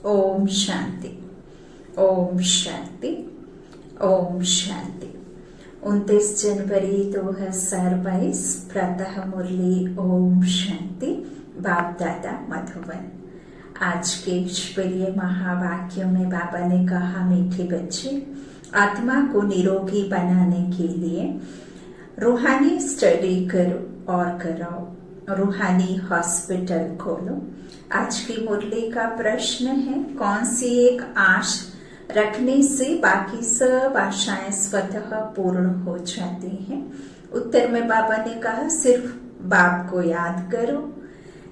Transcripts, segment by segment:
ओम शांति, ओम शांति, ओम शांति। 29 जनवरी 2022 प्रातः मुरली। ओम शांति। बाप दादा मधुबन। आज के ईश्वरीय महावाक्यों में बाबा ने कहा, मीठे बच्चे, आत्मा को निरोगी बनाने के लिए रूहानी स्टडी करो और कराओ, रूहानी हॉस्पिटल खोलो। आज की मुरली का प्रश्न है, कौन सी एक आश रखने से बाकी सब आशाएं स्वतः पूर्ण हो जाती हैं? उत्तर में बाबा ने कहा, सिर्फ बाप को याद करो,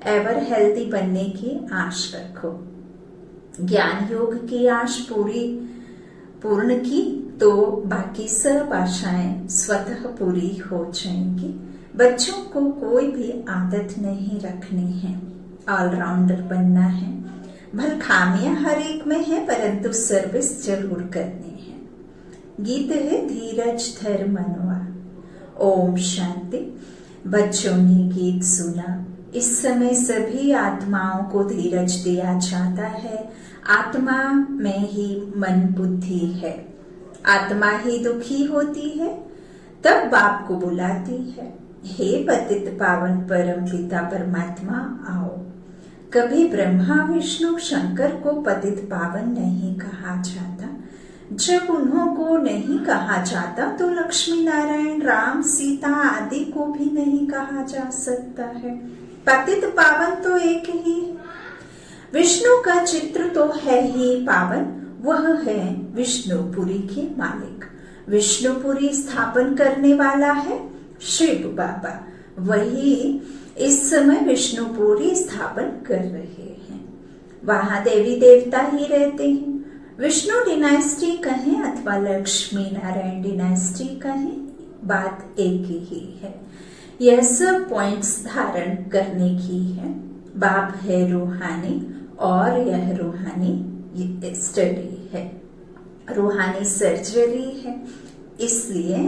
एवर हेल्दी बनने की आश रखो। ज्ञान योग की आश पूर्ण की तो बाकी सब आशाएं स्वतः पूरी हो जाएंगी। बच्चों को कोई भी आदत नहीं रखनी है, ऑलराउंडर बनना है। भल खामियां हर एक में है, परंतु सर्विस जरूर करनी है। गीत है, धीरज धर मनवा। ओम शांति। बच्चों ने गीत सुना। इस समय सभी आत्माओं को धीरज दिया जाता है। आत्मा में ही मन बुद्धि है। आत्मा ही दुखी होती है, तब बाप को बुलाती है, हे पतित पावन परम पिता परमात्मा आओ। कभी ब्रह्मा विष्णु शंकर को पतित पावन नहीं कहा जाता। जब उन्हों को नहीं कहा जाता तो लक्ष्मी नारायण राम सीता आदि को भी नहीं कहा जा सकता है। पतित पावन तो एक ही है। विष्णु का चित्र तो है ही पावन, वह है विष्णुपुरी के मालिक। विष्णुपुरी स्थापन करने वाला है शिव बाबा। वही इस समय विष्णुपुरी स्थापन कर रहे हैं। वहां देवी देवता ही रहते हैं। विष्णु डिनाइस्टी कहें अथवा लक्ष्मी नारायण डिनाइस्टी कहें, बात एक ही है। यह सब पॉइंट्स धारण करने की है। बाप है रूहानी और यह रूहानी स्टडी है, रूहानी सर्जरी है। इसलिए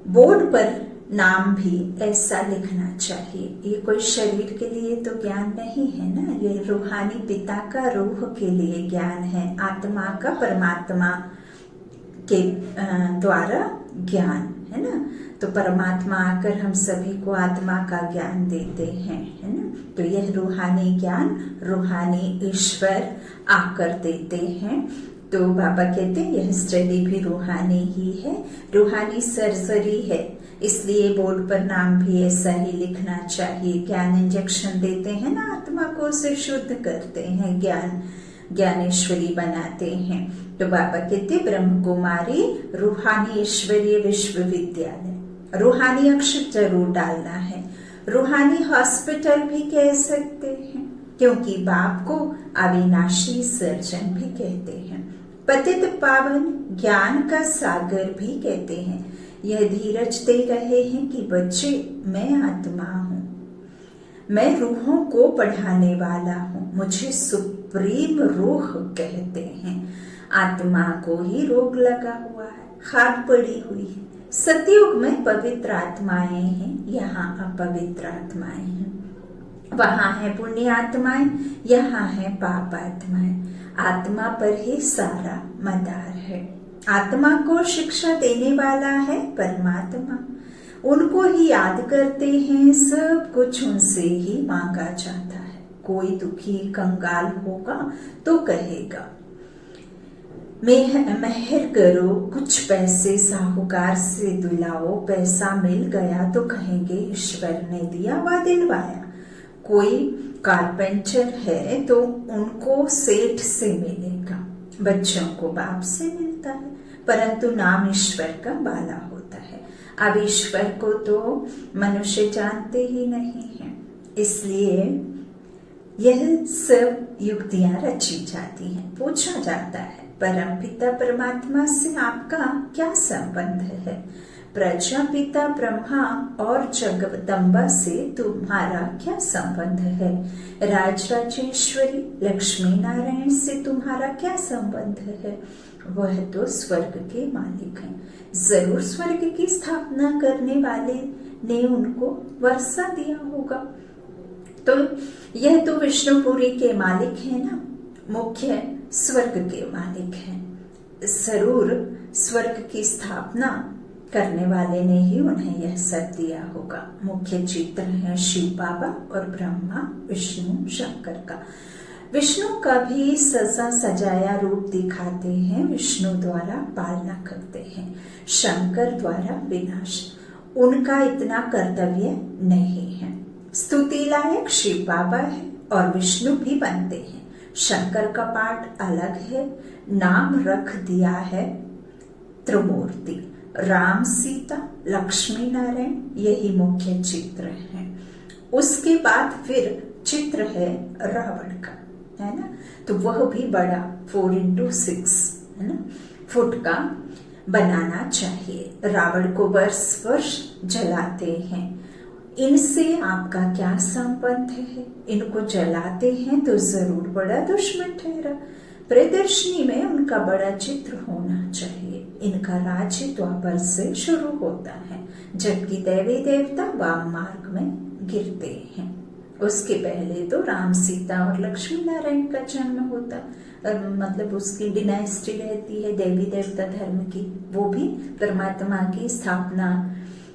बोर्ड पर नाम भी ऐसा लिखना चाहिए। ये कोई शरीर के लिए तो ज्ञान नहीं है ना, ये रूहानी पिता का रूह के लिए ज्ञान है, आत्मा का परमात्मा के द्वारा ज्ञान है ना। तो परमात्मा आकर हम सभी को आत्मा का ज्ञान देते हैं, है ना। तो यह रूहानी ज्ञान रूहानी ईश्वर आकर देते हैं। तो बाबा कहते हैं यह स्टडी भी रूहानी ही है, रूहानी सर्जरी है। इसलिए बोर्ड पर नाम भी ऐसा ही लिखना चाहिए। ज्ञान इंजेक्शन देते हैं ना, आत्मा को उसे शुद्ध करते हैं, ज्ञानेश्वरी बनाते हैं। तो बाबा कहते ब्रह्म कुमारी रूहानी ईश्वरीय विश्वविद्यालय। रूहानी अक्षर जरूर डालना है। रूहानी हॉस्पिटल भी कह सकते हैं, क्योंकि बाप को अविनाशी सर्जन भी कहते हैं। पतित पावन ज्ञान का सागर भी कहते हैं। यह धीरज दे रहे हैं कि बच्चे, मैं आत्मा हूँ, मैं रूहों को पढ़ाने वाला हूँ, मुझे सुप्रीम रूह कहते हैं। आत्मा को ही रोग लगा हुआ है, खाद पड़ी हुई है। सतयुग में पवित्र आत्माएं हैं, यहाँ अपवित्र आत्माएं हैं। वहां है पुण्य आत्माएं, यहाँ है पाप आत्माएं। आत्मा पर ही सारा मदार है। आत्मा को शिक्षा देने वाला है परमात्मा। उनको ही याद करते हैं, सब कुछ उनसे ही मांगा जाता है। कोई दुखी कंगाल होगा तो कहेगा, मेहर करो, कुछ पैसे साहूकार से दिलाओ। पैसा मिल गया तो कहेंगे ईश्वर ने दिया व दिलवाया। कोई कारपेंटर है तो उनको सेठ से मिलेगा। बच्चों को बाप से मिलता है, परंतु नाम ईश्वर का बाला होता है। अब ईश्वर को तो मनुष्य जानते ही नहीं है, इसलिए यह सब युक्तियां रची जाती हैं। पूछा जाता है, परम पिता परमात्मा से आपका क्या संबंध है? प्रजापिता ब्रह्मा और जगदम्बा से तुम्हारा क्या संबंध है? राजराजेश्वरी लक्ष्मी नारायण से तुम्हारा क्या संबंध है? वह तो स्वर्ग के मालिक हैं। जरूर स्वर्ग की स्थापना करने वाले ने उनको वर्षा दिया होगा। तो यह तो विष्णुपुरी के मालिक है ना, मुख्य स्वर्ग के मालिक हैं। जरूर स्वर्ग की स्थापना करने वाले ने ही उन्हें यह सब दिया होगा। मुख्य चित्र है शिव बाबा और ब्रह्मा विष्णु शंकर का। विष्णु का भी सजा सजाया रूप दिखाते हैं, विष्णु द्वारा पालना करते हैं, शंकर द्वारा विनाश। उनका इतना कर्तव्य नहीं है। स्तुति लायक शिव बाबा है और विष्णु भी बनते हैं। शंकर का पाठ अलग है, नाम रख दिया है त्रिमूर्ति। राम सीता लक्ष्मी नारायण यही मुख्य चित्र है। उसके बाद फिर चित्र है रावण का, है ना। तो वह भी बड़ा 4x6 है ना फुट का बनाना चाहिए। रावण को वर्ष वर्ष जलाते हैं। इनसे आपका क्या संबंध है? इनको जलाते हैं तो जरूर बड़ा दुश्मन ठहरा। प्रदर्शनी में उनका बड़ा चित्र होना चाहिए। इनका राज्य द्वापर से शुरू होता है, जबकि देवी देवता वाम मार्ग में गिरते हैं। उसके पहले तो राम सीता और लक्ष्मी नारायण का जन्म होता, मतलब उसकी डिनाइस्टी रहती है देवी देवता धर्म की। वो भी परमात्मा की स्थापना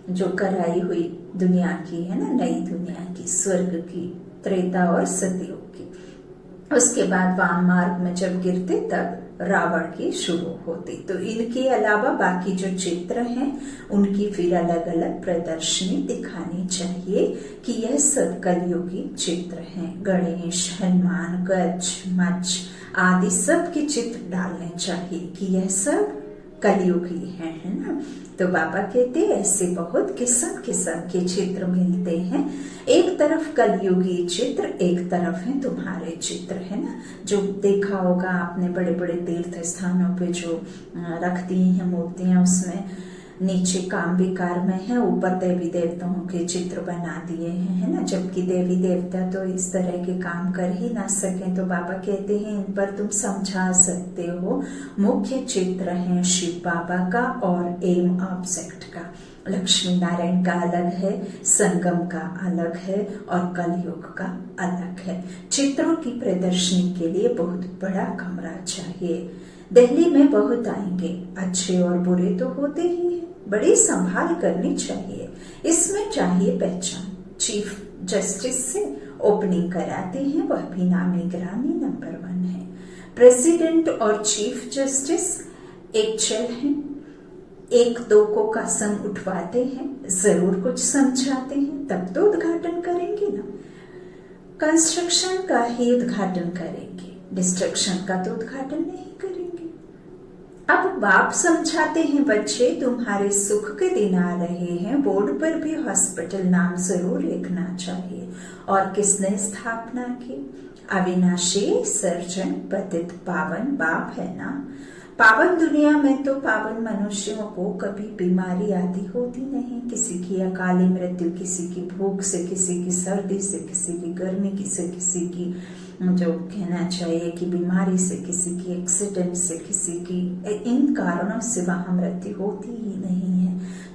जो कराई हुई दुनिया की है ना, नई दुनिया की, स्वर्ग की, त्रेता और सतयुग की। उसके बाद वाम मार्ग में जब गिरते तब रावण की शुरू होती। तो इनके अलावा बाकी जो चित्र हैं उनकी फिर अलग अलग प्रदर्शनी दिखानी चाहिए कि यह सब कलयुगी चित्र हैं। गणेश, हनुमान, गज, मच्छ आदि सब के चित्र डालने चाहिए कि यह सब कलयुगी है ना। तो बाबा कहते ऐसे बहुत किस्म किस्म के चित्र मिलते हैं। एक तरफ कलयुगी चित्र, एक तरफ है तुम्हारे चित्र, है ना। जो देखा होगा आपने बड़े बड़े तीर्थ स्थानों पे जो रख दी हैं मूर्तियां, उसमें नीचे काम विकार में है, ऊपर देवी देवताओं के चित्र बना दिए हैं, है ना। जबकि देवी देवता तो इस तरह के काम कर ही ना सके। तो बाबा कहते हैं इन पर तुम समझा सकते हो। मुख्य चित्र है शिव बाबा का और एम ऑब्जेक्ट का। लक्ष्मी नारायण का अलग है, संगम का अलग है और कलयुग का अलग है। चित्रों की प्रदर्शनी के लिए बहुत बड़ा कमरा चाहिए। दिल्ली में बहुत आएंगे, अच्छे और बुरे तो होते ही हैं, बड़ी संभाल करनी चाहिए। इसमें चाहिए पहचान। चीफ जस्टिस से ओपनिंग कराते हैं, वह भी नामी ग्रामी नंबर 1 है। प्रेसिडेंट और चीफ जस्टिस एक चल हैं, एक दो को कसम उठवाते हैं, जरूर कुछ समझाते हैं, तब तो उद्घाटन करेंगे ना। कंस्ट्रक्शन का ही उद्घाटन करेंगे, डिस्ट्रक्शन का तो उद्घाटन नहीं करेंगे। अब बाप समझाते हैं बच्चे तुम्हारे सुख के दिन आ रहे हैं, बोर्ड पर भी हॉस्पिटल नाम जरूर लिखना चाहिए। और किसने स्थापना की? अविनाशी सर्जन पतित पावन बाप है ना। पावन दुनिया में तो पावन मनुष्यों को कभी बीमारी आदि होती नहीं। किसी की अकाली मृत्यु, किसी की भूख से, किसी की सर्दी से, किसी की गर्मी से, किसी की जो कहना चाहिए कि बीमारी से, किसी की एक्सीडेंट से, किसी की इन कारणों से वहां मृत्यु होती ही नहीं है।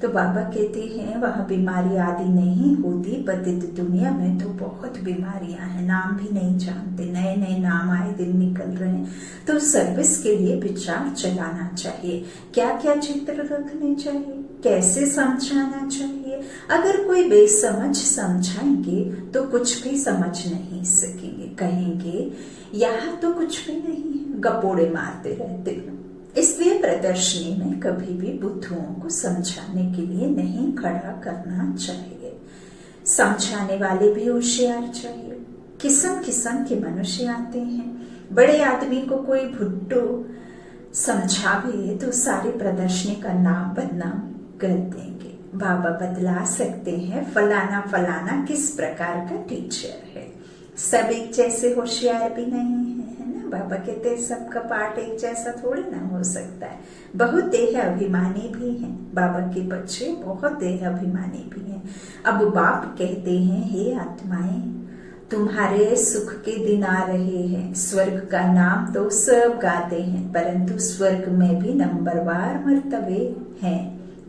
तो बाबा कहते हैं वहां बीमारी आदि नहीं होती। पतित दुनिया में तो बहुत बीमारियां हैं, नाम भी नहीं जानते, नए नए नाम आए दिन निकल रहे हैं। तो सर्विस के लिए विचार चलाना चाहिए। क्या क्या चित्र रखने चाहिए, कैसे समझाना चाहिए। अगर कोई बेसमझ समझाएंगे तो कुछ भी समझ नहीं सकेंगे, कहेंगे यहाँ तो कुछ भी नहीं है, गपोड़े मारते रहते हैं। इसलिए प्रदर्शनी में कभी भी बुद्धुओं को समझाने के लिए नहीं खड़ा करना चाहिए। समझाने वाले भी होशियार चाहिए। किस्म किस्म के मनुष्य आते हैं। बड़े आदमी को कोई भुट्टू समझावे तो सारी प्रदर्शनी का नाम बदनाम कर देंगे। बाबा बतला सकते हैं फलाना फलाना किस प्रकार का टीचर है। सब एक जैसे होशियार भी नहीं है ना। बाबा कहते हैं सबका पाठ एक जैसा थोड़ी ना हो सकता है। बहुत देह अभिमानी भी हैं बाबा के बच्चे, बहुत देह अभिमानी भी हैं। अब बाप कहते हैं हे आत्माएं, तुम्हारे सुख के दिन आ रहे हैं। स्वर्ग का नाम तो सब गाते हैं, परंतु स्वर्ग में भी नंबरवार मर्तबे हैं,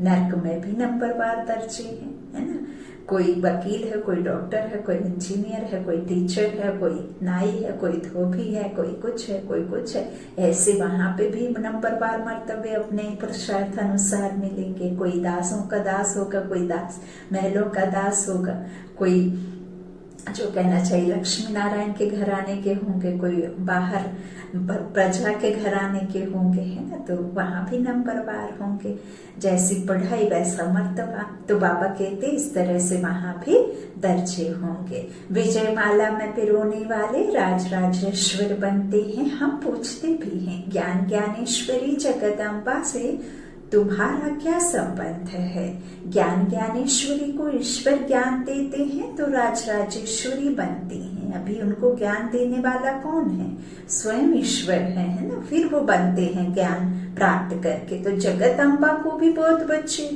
नर्क में भी नंबरवार दर्जे हैं, है ना। कोई वकील है, कोई डॉक्टर है, कोई इंजीनियर है, कोई टीचर है, कोई नाई है, कोई धोबी है, कोई कुछ है, कोई कुछ है। ऐसे वहां पे भी नंबरवार मर्तबे अपने पुरुषार्थ अनुसार मिलेंगे। कोई दासों का दास होगा, कोई दास महलों का दास होगा, कोई जो कहना चाहिए लक्ष्मी नारायण के घराने के होंगे, कोई बाहर प्रजा के घराने के होंगे, है ना। तो वहां भी नंबरवार होंगे। जैसी पढ़ाई वैसा मर्तबा। तो बाबा कहते इस तरह से वहां भी दर्जे होंगे। विजय माला में पिरोने वाले राज राजेश्वर बनते हैं। हम पूछते भी हैं ज्ञान ज्ञानेश्वरी जगदम्बा से तुम्हारा क्या संबंध है। ज्ञान ज्ञानेश्वरी को ईश्वर ज्ञान देते हैं तो राज राजेश्वरी बनती हैं। अभी उनको ज्ञान देने वाला कौन है? स्वयं ईश्वर है ना। फिर वो बनते हैं ज्ञान प्राप्त करके। तो जगदम्बा को भी बहुत बच्चे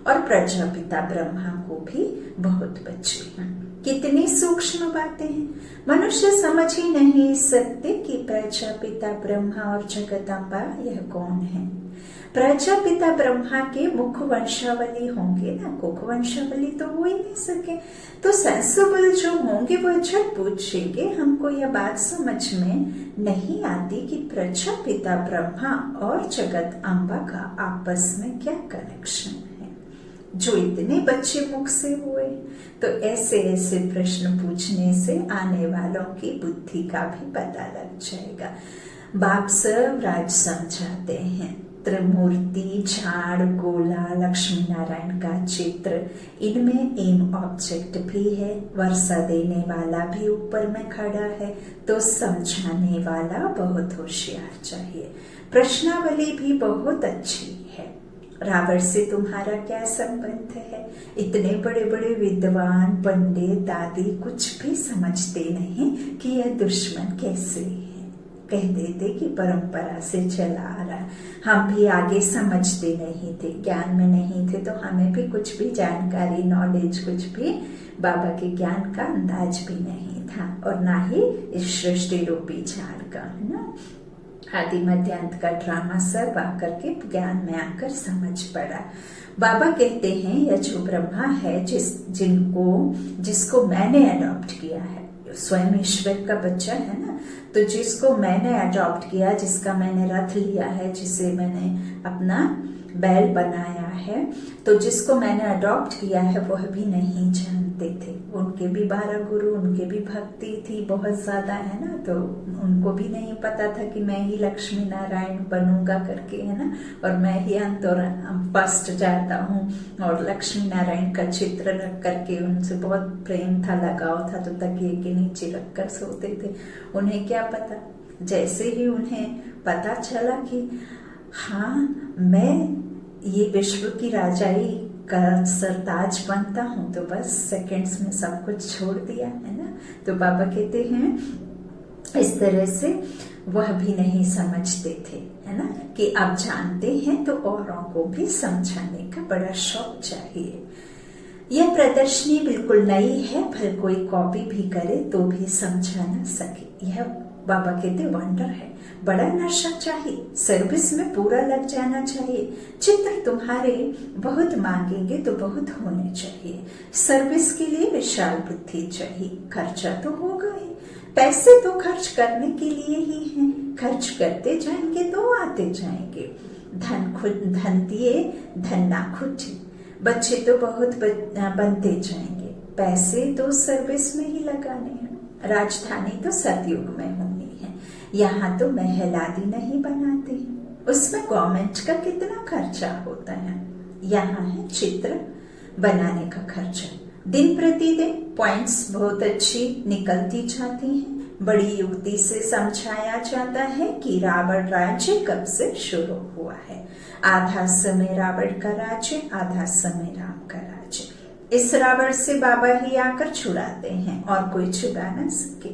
और प्रजापिता ब्रह्मा को भी बहुत बच्चे हैं। कितनी सूक्ष्म बातें हैं, मनुष्य समझ ही नहीं सकते कि प्रजापिता ब्रह्मा और जगदम्बा यह कौन है। प्रजापिता ब्रह्मा के मुख वंशावली होंगे ना, कुख वंशावली तो हो ही नहीं सके। तो सेंसिबल जो होंगे वो झट पूछेंगे। हमको यह बात समझ में नहीं आती कि प्रजापिता ब्रह्मा और जगत अम्बा का आपस में क्या कनेक्शन है, जो इतने बच्चे मुख से हुए। तो ऐसे ऐसे प्रश्न पूछने से आने वालों की बुद्धि का भी पता लग जाएगा। बाप सब राज समझाते हैं। त्रिमूर्ति, झाड़, गोला, लक्ष्मी नारायण का चित्र, इनमें एम ऑब्जेक्ट भी है। वर्षा देने वाला भी ऊपर में खड़ा है। तो समझाने वाला बहुत होशियार चाहिए। प्रश्नावली भी बहुत अच्छी है। रावण से तुम्हारा क्या संबंध है? इतने बड़े बड़े विद्वान, पंडित, दादी कुछ भी समझते नहीं कि यह दुश्मन कैसे है। कह देते कि परंपरा से चला आ रहा। हम भी आगे समझते नहीं थे, ज्ञान में नहीं थे, तो हमें भी कुछ भी जानकारी, नॉलेज, कुछ भी बाबा के ज्ञान का अंदाज भी नहीं था। और ना ही इस सृष्टि रूपी झाड़ का, है ना। आदि मध्य अंत का ड्रामा सब आकर के ज्ञान में आकर समझ पड़ा। बाबा कहते हैं यह जो ब्रह्मा है जिसको मैंने अडॉप्ट किया है, स्वयं ईश्वर का बच्चा है ना। तो जिसको मैंने अडॉप्ट किया, जिसका मैंने रथ लिया है, जिसे मैंने अपना बैल बनाया है, तो जिसको मैंने अडॉप्ट किया है वह भी नहीं जानते थे। उनके भी 12 गुरु, उनके भी भक्ति थी बहुत ज्यादा, है ना। तो उनको भी नहीं पता था कि मैं ही लक्ष्मी नारायण बनूंगा करके, है ना। और मैं ही अंत और फर्स्ट जाता हूँ। और लक्ष्मी नारायण का चित्र रख करके उनसे बहुत प्रेम था, लगाव था। तो तकिए के नीचे रखकर सोते थे। उन्हें क्या पता, जैसे ही उन्हें पता चला कि हाँ मैं ये विश्व की राजाई का सरताज बनता हूँ, तो बस सेकंड्स में सब कुछ छोड़ दिया, है ना। तो बाबा कहते हैं इस तरह से वह भी नहीं समझते थे, है ना, कि आप जानते हैं तो औरों को भी समझाने का बड़ा शौक चाहिए। यह प्रदर्शनी बिल्कुल नई है, भले कोई कॉपी भी करे तो भी समझा न सके। यह बाबा कहते वंडर है। बड़ा नशा चाहिए, सर्विस में पूरा लग जाना चाहिए। चित्र तुम्हारे बहुत मांगेंगे तो बहुत होने चाहिए। सर्विस के लिए विशाल बुद्धि चाहिए। खर्चा तो होगा ही, पैसे तो खर्च करने के लिए ही हैं। खर्च करते जाएंगे तो आते जाएंगे। धन दिए धन ना खुटे। बच्चे तो बहुत बनते जाएंगे। पैसे तो सर्विस में ही लगाने हैं। राजधानी तो सतयुग में होनी है। यहाँ तो महल आदि नहीं बनाते हैं, उसमें गवर्नमेंट का कितना खर्चा होता है। यहाँ है चित्र बनाने का खर्चा। दिन प्रतिदिन पॉइंट्स बहुत अच्छी निकलती जाती हैं। बड़ी युक्ति से समझाया जाता है कि रावण राज्य कब से शुरू हुआ है। आधा समय रावण का राज्य, आधा समय राम का राज्य। इस रावण से बाबा ही आकर छुड़ाते हैं और कोई छुड़ा न सके।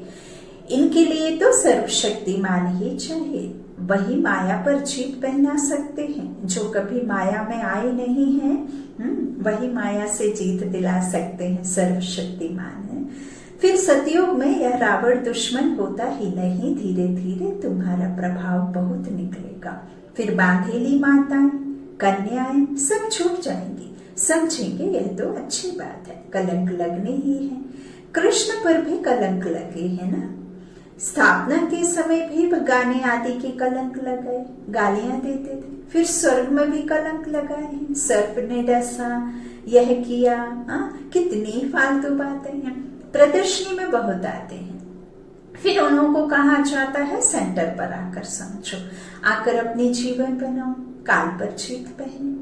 इनके लिए तो सर्वशक्तिमान ही चाहिए। वही माया पर जीत पहना सकते हैं। जो कभी माया में आए नहीं हैं, वही माया से जीत दिला सकते हैं। सर्वशक्तिमान है। फिर सतयुग में यह रावण दुश्मन होता ही नहीं। धीरे धीरे तुम्हारा प्रभाव बहुत निकलेगा। फिर बांधेली माताएं, कन्याएं सब छूट जाएंगी। समझेंगे यह तो अच्छी बात है, कलंक लगने ही है। कृष्ण पर भी कलंक लगे है ना, स्थापना के समय भी गाने आदि के कलंक लगाए, गालियां देते थे। फिर स्वर्ग में भी कलंक लगाए हैं, सर्प ने डसा, यह किया, कितनी फालतू बातें हैं, प्रदर्शनी में बहुत आते हैं। फिर उन्हों को कहा जाता है सेंटर पर आकर समझो, आकर अपने जीवन बनाओ, काल पर जीत पहने।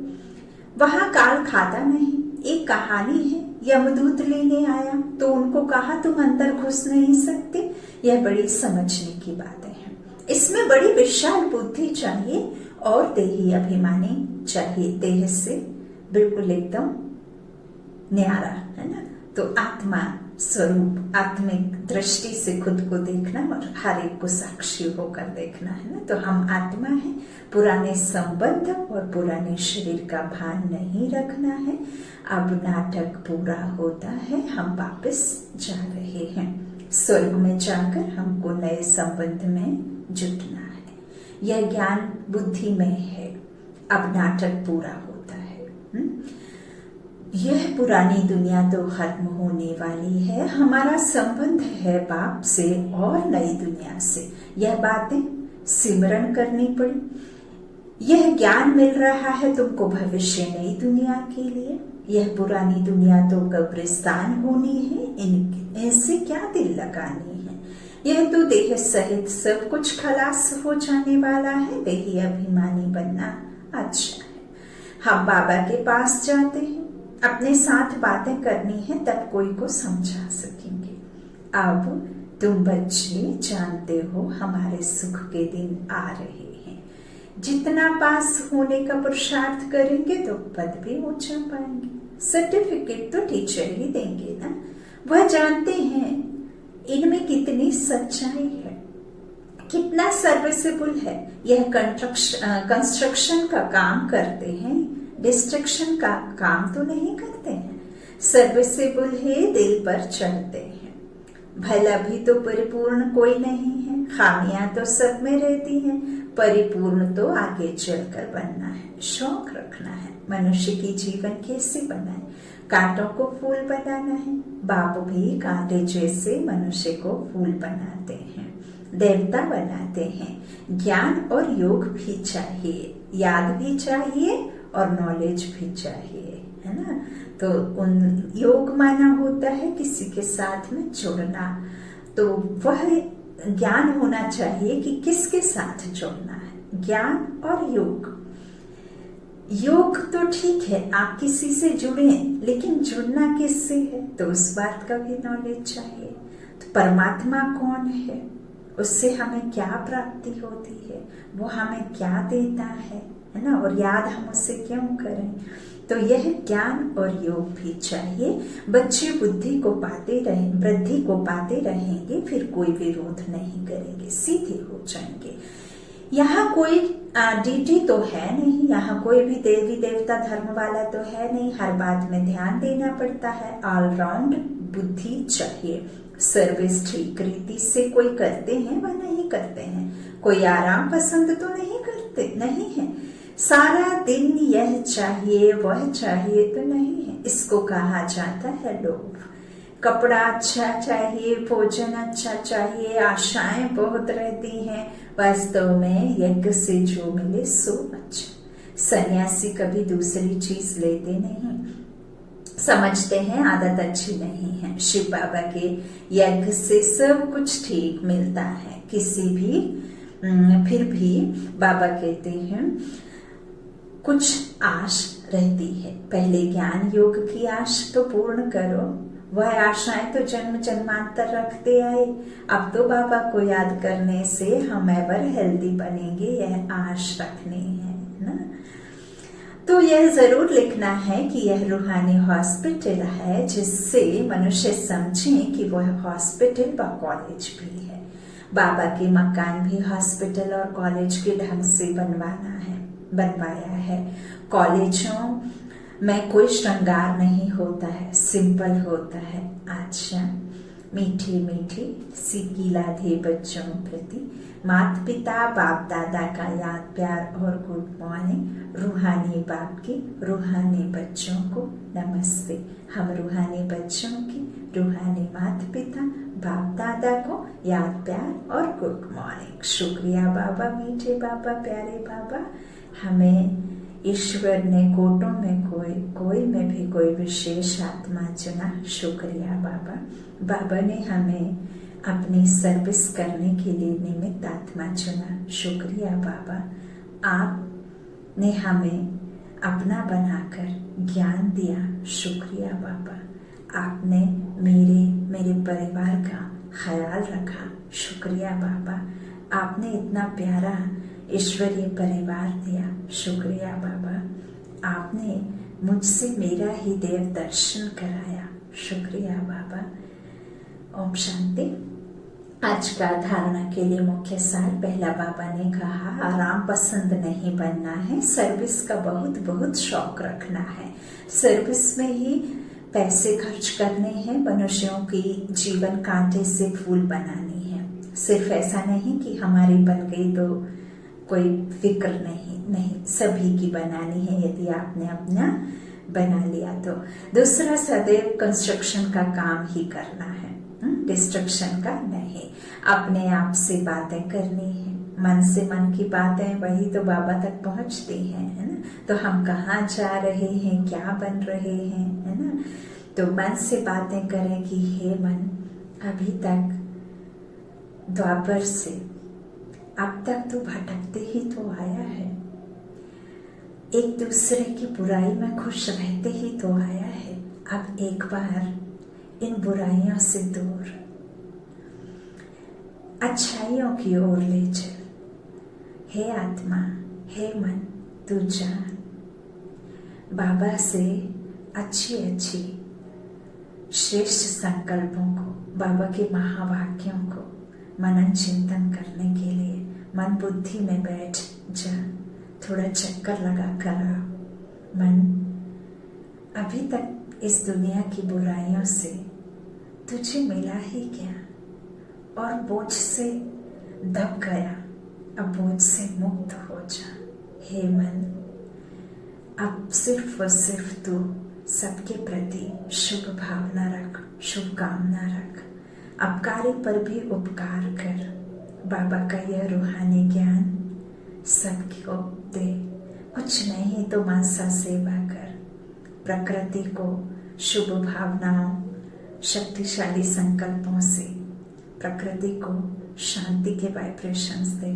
वहां काल खाता नहीं। एक कहानी है, यमदूत लेने आया तो उनको कहा तुम अंदर घुस नहीं सकते। यह बड़ी समझने की बातें हैं। इसमें बड़ी विशाल बुद्धि चाहिए और देही अभिमानी चाहिए, देह से बिल्कुल एकदम न्यारा, है ना। तो आत्मा स्वरूप, आत्मिक दृष्टि से खुद को देखना और हर एक को साक्षी होकर देखना, है ना। तो हम आत्मा है, पुराने संबंध और पुराने शरीर का भान नहीं रखना है। अब नाटक पूरा होता है, हम वापस जा रहे हैं। स्वर्ग में जाकर हमको नए संबंध में जुटना है। यह ज्ञान बुद्धि में है। अब नाटक पूरा होता है। यह पुरानी दुनिया तो खत्म होने वाली है, हमारा संबंध है बाप से और नई दुनिया से। यह बातें सिमरन करनी पड़ी। यह ज्ञान मिल रहा है तुमको भविष्य नई दुनिया के लिए। यह पुरानी दुनिया तो कब्रिस्तान होनी है, इनसे क्या दिल लगानी है। यह तो देह सहित सब कुछ खलास हो जाने वाला है। देही अभिमानी बनना अच्छा है। हम बाबा के पास जाते हैं, अपने साथ बातें करनी है, तब कोई को समझा सकेंगे। अब तुम बच्चे जानते हो हमारे सुख के दिन आ रहे हैं। जितना पास होने का पुरुषार्थ करेंगे तो पद भी ऊंचा पाएंगे। सर्टिफिकेट तो टीचर ही देंगे ना। वह जानते हैं इनमें कितनी सच्चाई है, कितना सर्विसेबल है। यह कंस्ट्रक्शन का काम करते हैं, डिस्ट्रक्शन का काम तो नहीं करते हैं। सर्विसेबल है, दिल पर चढ़ते हैं। भला भी तो परिपूर्ण कोई नहीं है, खामियां तो सब में रहती हैं। परिपूर्ण तो आगे चलकर बनना है, शौक रखना है। मनुष्य की जीवन कैसे बनाए, कांटों को फूल बनाना है। बाप भी कांटे जैसे मनुष्य को फूल बनाते हैं, देवता बनाते हैं। ज्ञान और योग भी चाहिए, याद भी चाहिए और नॉलेज भी चाहिए, है ना। तो उन योग माना होता है किसी के साथ में जुड़ना। तो वह ज्ञान होना चाहिए कि किसके साथ जुड़ना है, ज्ञान और योग। योग तो ठीक है, आप किसी से जुड़े, लेकिन जुड़ना किससे है तो उस बात का भी नॉलेज चाहिए। तो परमात्मा कौन है, उससे हमें क्या प्राप्ति होती है, वो हमें क्या देता है ना। और याद हम उससे क्यों करें। तो यह ज्ञान और योग भी चाहिए। बच्चे बुद्धि को पाते रहे, वृद्धि को पाते रहेंगे, फिर कोई विरोध नहीं करेंगे, सीधे हो जाएंगे। यहाँ कोई डीटी तो है नहीं, यहाँ कोई भी देवी देवता धर्म वाला तो है नहीं। हर बात में ध्यान देना पड़ता है। ऑलराउंड बुद्धि चाहिए। सर्विस ठीक रीति से कोई करते हैं व नहीं करते हैं। कोई आराम पसंद तो नहीं करते, नहीं है। सारा दिन यह चाहिए वह चाहिए तो नहीं है। इसको कहा जाता है लोभ। कपड़ा अच्छा चाहिए, भोजन अच्छा चाहिए, आशाएं बहुत रहती हैं। वास्तव में यज्ञ से जो मिले सो अच्छा। सन्यासी कभी दूसरी चीज लेते नहीं, समझते हैं आदत अच्छी नहीं है। शिव बाबा के यज्ञ से सब कुछ ठीक मिलता है, किसी भी फिर भी बाबा कहते हैं कुछ आश रहती है। पहले ज्ञान योग की आश तो पूर्ण करो। वह आशाएं तो जन्म जन्मांतर रखते आए। अब तो बाबा को याद करने से हम एवर हेल्दी बनेंगे, यह आश रखनी है ना। तो यह जरूर लिखना है कि यह रूहानी हॉस्पिटल है, जिससे मनुष्य समझे कि वह हॉस्पिटल व कॉलेज भी है। बाबा के मकान भी हॉस्पिटल और कॉलेज के ढंग से बनवाया है। कॉलेजों में कोई श्रृंगार नहीं होता है, सिंपल होता है। अच्छा, मीठे मीठे सीखी लाधे बच्चों प्रति माता पिता बाप दादा का याद प्यार और गुड मॉर्निंग। रूहानी बाप के रूहानी बच्चों को नमस्ते। हम रूहानी बच्चों की रूहानी माता पिता बाप दादा को याद प्यार और गुड मॉर्निंग। शुक्रिया बाबा, मीठे बाबा, प्यारे बाबा। हमें ईश्वर ने कोटों में कोई में भी कोई विशेष आत्मा चुना। शुक्रिया बाबा। बाबा ने हमें अपनी सर्विस करने के लिए निमित्त आत्मा चुना। शुक्रिया बाबा। आपने हमें अपना बनाकर ज्ञान दिया। शुक्रिया बाबा। आपने मेरे परिवार का ख्याल रखा। शुक्रिया बाबा। आपने इतना प्यारा ईश्वरीय परिवार दिया। शुक्रिया बाबा। आपने मुझसे मेरा ही देव दर्शन कराया। शुक्रिया बाबा। ओम शांति। आज का धारणा के लिए मुख्य सार। पहला, बाबा ने कहा आराम पसंद नहीं बनना है, सर्विस का बहुत बहुत शौक रखना है। सर्विस में ही पैसे खर्च करने हैं, मनुष्यों की जीवन कांटे से फूल बनानी है। सिर्फ ऐसा नहीं कि हमारी बन गई तो कोई फिक्र नहीं, सभी की बनानी है। यदि आपने अपना बना लिया तो दूसरा, सदैव कंस्ट्रक्शन का काम ही करना है, डिस्ट्रक्शन का नहीं। अपने आप से बातें करनी है। मन से मन की बातें वही तो बाबा तक पहुंचती हैं, है ना। तो हम कहाँ जा रहे हैं, क्या बन रहे हैं, है ना। तो मन से बातें करें कि हे मन, अभी तक द्वापर से अब तक तो भटकते ही तो आया है, एक दूसरे की बुराई में खुश रहते ही तो आया है। अब एक बार इन बुराइयों से दूर अच्छाइयों की ओर ले चल। हे आत्मा, हे मन, तू जान। बाबा से अच्छी अच्छी श्रेष्ठ संकल्पों को, बाबा के महावाक्यों को मनन चिंतन करने के लिए मन बुद्धि में बैठ जा। थोड़ा चक्कर लगा कर आ। मन, अभी तक इस दुनिया की बुराइयों से तुझे मिला ही क्या, और बोझ से दब गया, अब बोझ से मुक्त हो जा। हे मन, अब सिर्फ और सिर्फ तू सबके प्रति शुभ भावना रख, शुभकामना रख। अपकारी पर भी उपकार कर। बाबा का यह रूहानी ज्ञान सबको दे। कुछ नहीं तो मनसा सेवा कर। प्रकृति को शुभ भावनाओं, शक्तिशाली संकल्पों से प्रकृति को शांति के वाइब्रेशंस दे।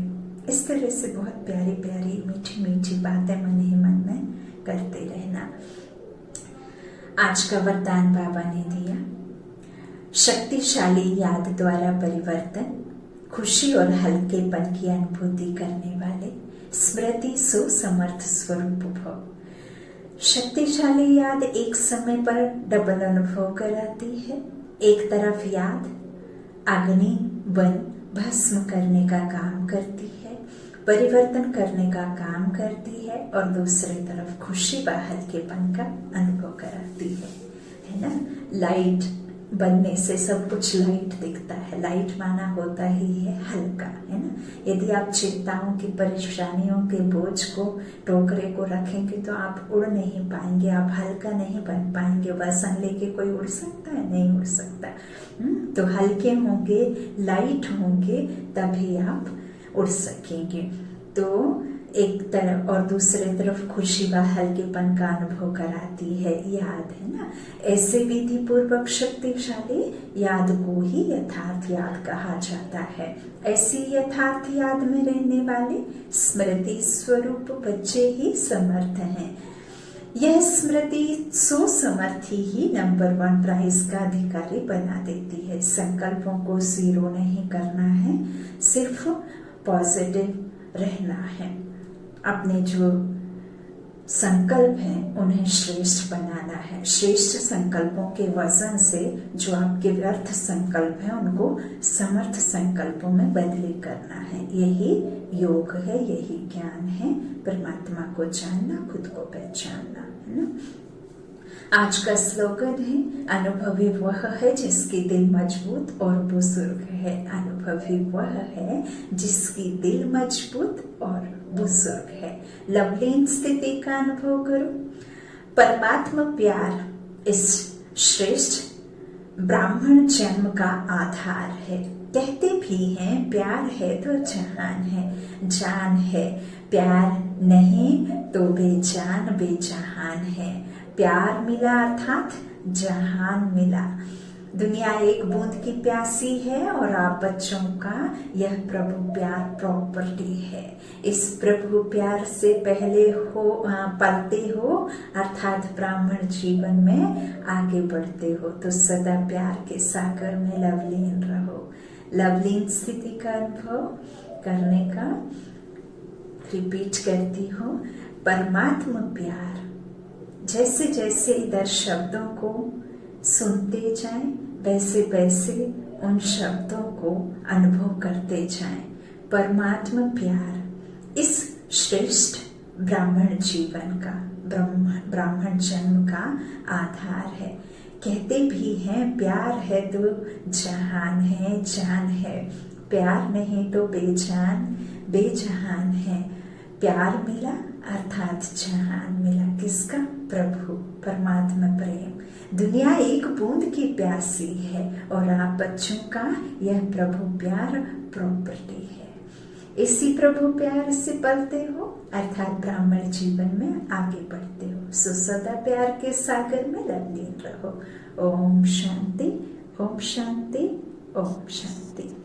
इस तरह से बहुत प्यारी प्यारी मीठी मीठी बातें मन ही मन में करते रहना। आज का वरदान बाबा ने दिया, शक्तिशाली याद द्वारा परिवर्तन, खुशी और हल्केपन की अनुभूति करने वाले स्मृति सुसमर्थ स्वरूप भव। शक्तिशाली याद एक समय पर डबल अनुभव कराती है। एक तरफ याद अग्नि बन भस्म करने का काम करती है, परिवर्तन करने का काम करती है, और दूसरी तरफ खुशी व हल्केपन का अनुभव कराती है ना। लाइट बनने से सब कुछ लाइट दिखता है। लाइट माना होता ही है हल्का, है ना। यदि आप चिंताओं की, परेशानियों के बोझ को, टोकरे को रखेंगे तो आप उड़ नहीं पाएंगे, आप हल्का नहीं बन पाएंगे। वजन लेके कोई उड़ सकता है? नहीं उड़ सकता। तो हल्के होंगे, लाइट होंगे, तभी आप उड़ सकेंगे। तो एक तरफ और दूसरे तरफ खुशी व हल्केपन का अनुभव कराती है याद, है ना। ऐसे विधि पूर्वक शक्तिशाली याद को ही यथार्थ याद कहा जाता है। ऐसी यथार्थ याद में रहने वाले स्मृति स्वरूप बच्चे ही समर्थ हैं। यह स्मृति सुसमर्थी ही नंबर 1 प्राइज का अधिकारी बना देती है। संकल्पों को जीरो नहीं करना है, सिर्फ पॉजिटिव रहना है। अपने जो संकल्प हैं उन्हें श्रेष्ठ बनाना है। श्रेष्ठ संकल्पों के वजन से जो आपके व्यर्थ संकल्प हैं उनको समर्थ संकल्पों में बदली करना है। यही योग है, यही ज्ञान है। परमात्मा को जानना, खुद को पहचानना, है ना। आज का स्लोगन है, अनुभवी वह है जिसकी दिल मजबूत और बुजुर्ग है। अनुभवी वह है जिसकी दिल मजबूत और बुजुर्ग है। लवलीन स्थिति का अनुभव करो। परमात्मा प्यार इस श्रेष्ठ ब्राह्मण जन्म का आधार है। कहते भी हैं प्यार है तो जहान है, जान है। प्यार नहीं तो बेजान बेजहान है। प्यार मिला अर्थात जहान मिला। दुनिया एक बूंद की प्यासी है और आप बच्चों का यह प्रभु प्यार प्रॉपर्टी है। इस प्रभु प्यार से पहले पलते हो अर्थात ब्राह्मण जीवन में आगे बढ़ते हो तो सदा प्यार के सागर में लवलीन रहो। लवलीन स्थिति का अनुभव करने का रिपीट करती हूँ। परमात्मा प्यार, जैसे जैसे इधर शब्दों को सुनते जाएं वैसे वैसे उन शब्दों को अनुभव करते जाएं। परमात्मा प्यार इस श्रेष्ठ ब्राह्मण जीवन का, ब्राह्मण जन्म का आधार है। कहते भी हैं प्यार है तो जहान है, जान है। प्यार नहीं तो बेजान बेजहान है। प्यार मिला अर्थात जहान मिला। किसका? प्रभु परमात्मा प्रेम। दुनिया एक बूंद की प्यासी है और आप बच्चों का यह प्रभु प्यार प्रॉपर्टी है। इसी प्रभु प्यार से पलते हो अर्थात ब्राह्मण जीवन में आगे बढ़ते हो। सो सदा प्यार के सागर में लवलीन रहो। ओम शांति, ओम शांति, ओम शांति।